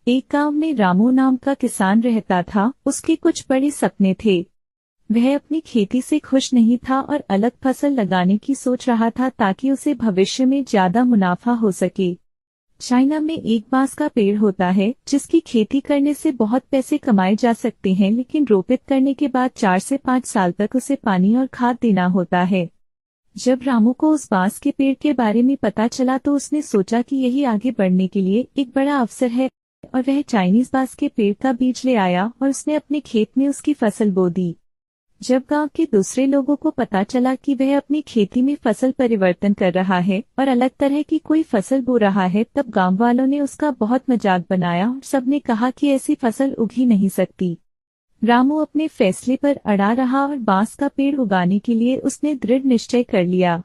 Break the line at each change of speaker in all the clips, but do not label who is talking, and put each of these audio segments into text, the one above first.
एक गांव में रामू नाम का किसान रहता था। उसके कुछ बड़े सपने थे। वह अपनी खेती से खुश नहीं था और अलग फसल लगाने की सोच रहा था ताकि उसे भविष्य में ज्यादा मुनाफा हो सके। चाइना में एक बांस का पेड़ होता है जिसकी खेती करने से बहुत पैसे कमाए जा सकते हैं, लेकिन रोपित करने के बाद 4 से 5 साल तक उसे पानी और खाद देना होता है। जब रामू को उस बांस के पेड़ के बारे में पता चला तो उसने सोचा कि यही आगे बढ़ने के लिए एक बड़ा अवसर है, और वह चाइनीज बांस के पेड़ का बीज ले आया और उसने अपने खेत में उसकी फसल बो दी। जब गांव के दूसरे लोगों को पता चला कि वह अपनी खेती में फसल परिवर्तन कर रहा है और अलग तरह की कोई फसल बो रहा है, तब गांव वालों ने उसका बहुत मजाक बनाया और सबने कहा कि ऐसी फसल उग ही नहीं सकती। रामू अपने फैसले पर अड़ा रहा और बांस का पेड़ उगाने के लिए उसने दृढ़ निश्चय कर लिया।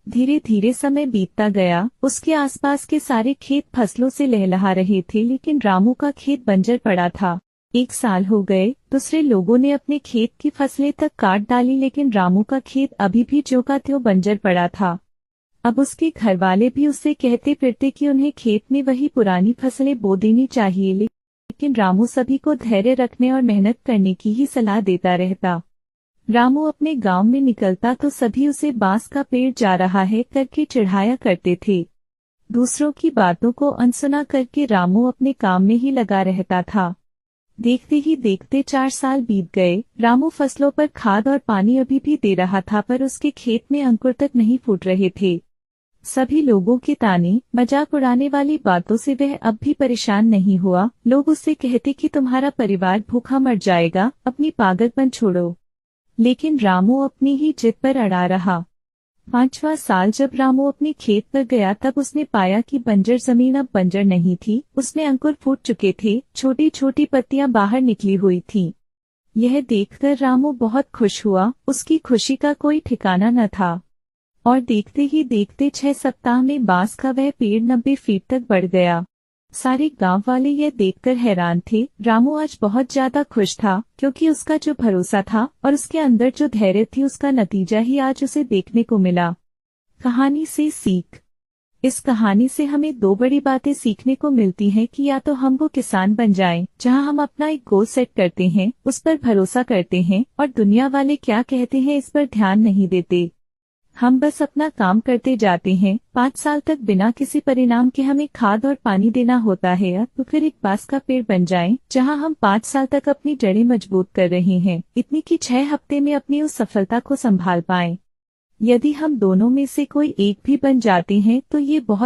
धीरे धीरे समय बीतता गया। उसके आसपास के सारे खेत फसलों से लहलहा रहे थे, लेकिन रामू का खेत बंजर पड़ा था। 1 साल हो गए। दूसरे लोगों ने अपने खेत की फसलें तक काट डाली, लेकिन रामू का खेत अभी भी ज्यों का त्यों बंजर पड़ा था। अब उसके घर वाले भी उससे कहते फिरते कि उन्हें खेत में वही पुरानी फसलें बो देनी चाहिए, लेकिन रामू सभी को धैर्य रखने और मेहनत करने की ही सलाह देता रहता। रामू अपने गांव में निकलता तो सभी उसे बांस का पेड़ जा रहा है करके चिढ़ाया करते थे। दूसरों की बातों को अनसुना करके रामू अपने काम में ही लगा रहता था। देखते ही देखते 4 साल बीत गए। रामू फसलों पर खाद और पानी अभी भी दे रहा था, पर उसके खेत में अंकुर तक नहीं फूट रहे थे। सभी लोगों के ताने मजाक उड़ाने वाली बातों से वह अब भी परेशान नहीं हुआ। लोग उससे कहते कि तुम्हारा परिवार भूखा मर जाएगा, अपनी पागलपन छोड़ो। लेकिन रामू अपनी ही जिद पर अड़ा रहा। 5वां साल जब रामू अपने खेत पर गया तब उसने पाया कि बंजर जमीन अब बंजर नहीं थी। उसमें अंकुर फूट चुके थे, छोटी छोटी पत्तियां बाहर निकली हुई थीं। यह देखकर रामू बहुत खुश हुआ। उसकी खुशी का कोई ठिकाना न था। और देखते ही देखते 6 सप्ताह में बांस का वह पेड़ 90 फीट तक बढ़ गया। सारे गांव वाले यह देखकर हैरान थे। रामू आज बहुत ज्यादा खुश था, क्योंकि उसका जो भरोसा था और उसके अंदर जो धैर्य थी, उसका नतीजा ही आज उसे देखने को मिला। कहानी से सीख। इस कहानी से हमें 2 बड़ी बातें सीखने को मिलती हैं कि या तो हम वो किसान बन जाएं, जहां हम अपना एक गोल सेट करते हैं, उस पर भरोसा करते हैं और दुनिया वाले क्या कहते हैं इस पर ध्यान नहीं देते। हम बस अपना काम करते जाते हैं। 5 साल तक बिना किसी परिणाम के हमें खाद और पानी देना होता है, तो फिर एक बांस का पेड़ बन जाएं, जहां हम 5 साल तक अपनी जड़ें मजबूत कर रहे हैं, इतनी कि 6 हफ्ते में अपनी उस सफलता को संभाल पाएं। यदि हम दोनों में से कोई एक भी बन जाते हैं तो ये बहुत